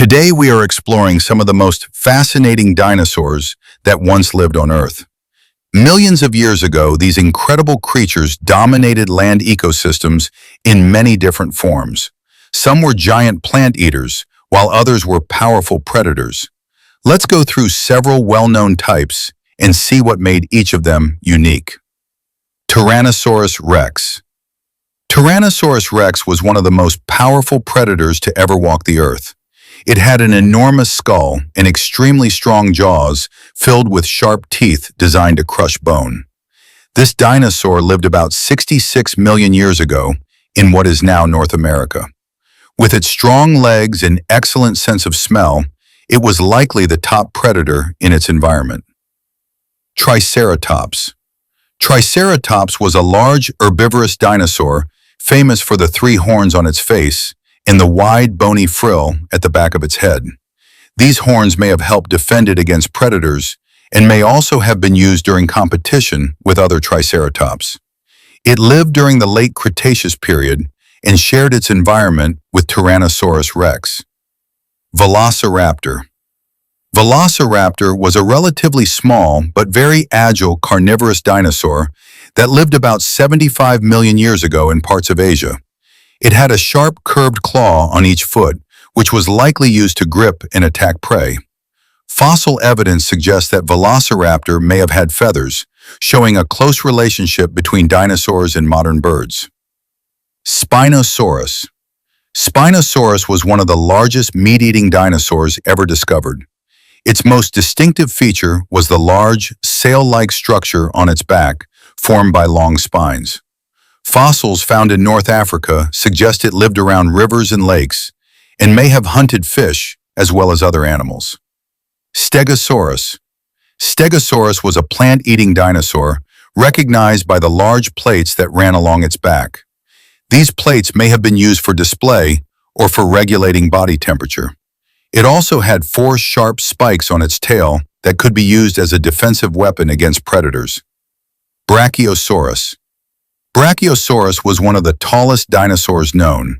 Today we are exploring some of the most fascinating dinosaurs that once lived on Earth. Millions of years ago, these incredible creatures dominated land ecosystems in many different forms. Some were giant plant eaters, while others were powerful predators. Let's go through several well-known types and see what made each of them unique. Tyrannosaurus rex. Tyrannosaurus rex was one of the most powerful predators to ever walk the Earth. It had an enormous skull and extremely strong jaws filled with sharp teeth designed to crush bone. This dinosaur lived about 66 million years ago in what is now North America. With its strong legs and excellent sense of smell, it was likely the top predator in its environment. Triceratops. Triceratops was a large herbivorous dinosaur famous for the three horns on its face and the wide bony frill at the back of its head. These horns may have helped defend it against predators and may also have been used during competition with other Triceratops. It lived during the late Cretaceous period and shared its environment with Tyrannosaurus rex. Velociraptor. Velociraptor was a relatively small but very agile carnivorous dinosaur that lived about 75 million years ago in parts of Asia. It had a sharp, curved claw on each foot, which was likely used to grip and attack prey. Fossil evidence suggests that Velociraptor may have had feathers, showing a close relationship between dinosaurs and modern birds. Spinosaurus. Spinosaurus was one of the largest meat-eating dinosaurs ever discovered. Its most distinctive feature was the large, sail-like structure on its back, formed by long spines. Fossils found in North Africa suggest it lived around rivers and lakes and may have hunted fish as well as other animals. Stegosaurus. Stegosaurus was a plant-eating dinosaur recognized by the large plates that ran along its back. These plates may have been used for display or for regulating body temperature. It also had four sharp spikes on its tail that could be used as a defensive weapon against predators. Brachiosaurus. Brachiosaurus was one of the tallest dinosaurs known.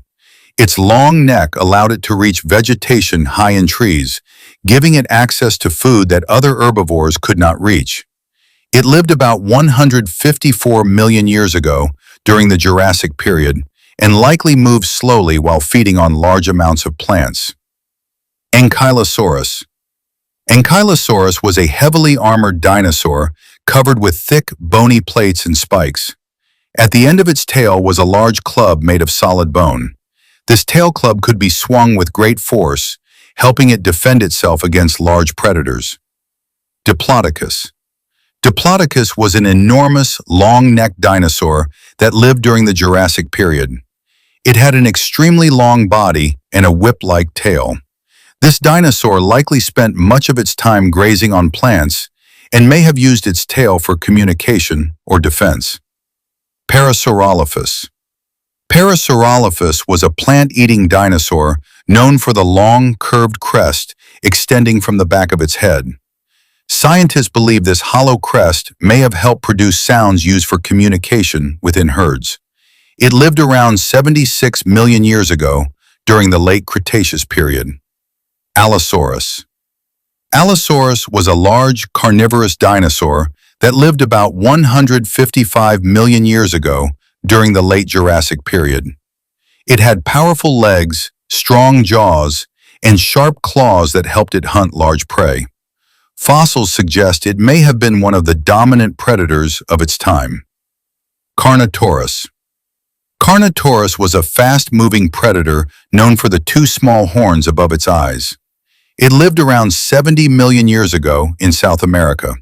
Its long neck allowed it to reach vegetation high in trees, giving it access to food that other herbivores could not reach. It lived about 154 million years ago during the Jurassic period and likely moved slowly while feeding on large amounts of plants. Ankylosaurus. Ankylosaurus was a heavily armored dinosaur covered with thick, bony plates and spikes. At the end of its tail was a large club made of solid bone. This tail club could be swung with great force, helping it defend itself against large predators. Diplodocus. Diplodocus was an enormous, long-necked dinosaur that lived during the Jurassic period. It had an extremely long body and a whip-like tail. This dinosaur likely spent much of its time grazing on plants and may have used its tail for communication or defense. Parasaurolophus. Parasaurolophus was a plant-eating dinosaur known for the long, curved crest extending from the back of its head. Scientists believe this hollow crest may have helped produce sounds used for communication within herds. It lived around 76 million years ago during the late Cretaceous period. Allosaurus. Allosaurus was a large, carnivorous dinosaur that lived about 155 million years ago during the late Jurassic period. It had powerful legs, strong jaws, and sharp claws that helped it hunt large prey. Fossils suggest it may have been one of the dominant predators of its time. Carnotaurus. Carnotaurus was a fast-moving predator known for the two small horns above its eyes. It lived around 70 million years ago in South America.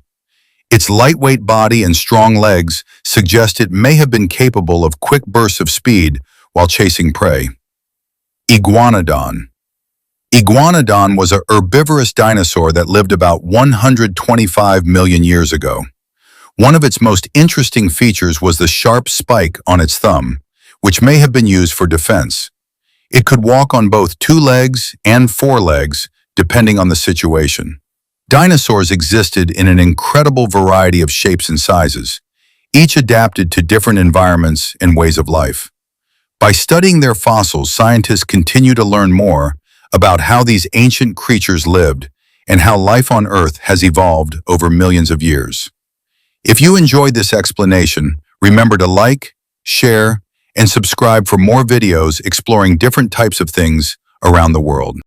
Its lightweight body and strong legs suggest it may have been capable of quick bursts of speed while chasing prey. Iguanodon. Iguanodon was a herbivorous dinosaur that lived about 125 million years ago. One of its most interesting features was the sharp spike on its thumb, which may have been used for defense. It could walk on both two legs and four legs, depending on the situation. Dinosaurs existed in an incredible variety of shapes and sizes, each adapted to different environments and ways of life. By studying their fossils, scientists continue to learn more about how these ancient creatures lived and how life on Earth has evolved over millions of years. If you enjoyed this explanation, remember to like, share, and subscribe for more videos exploring different types of things around the world.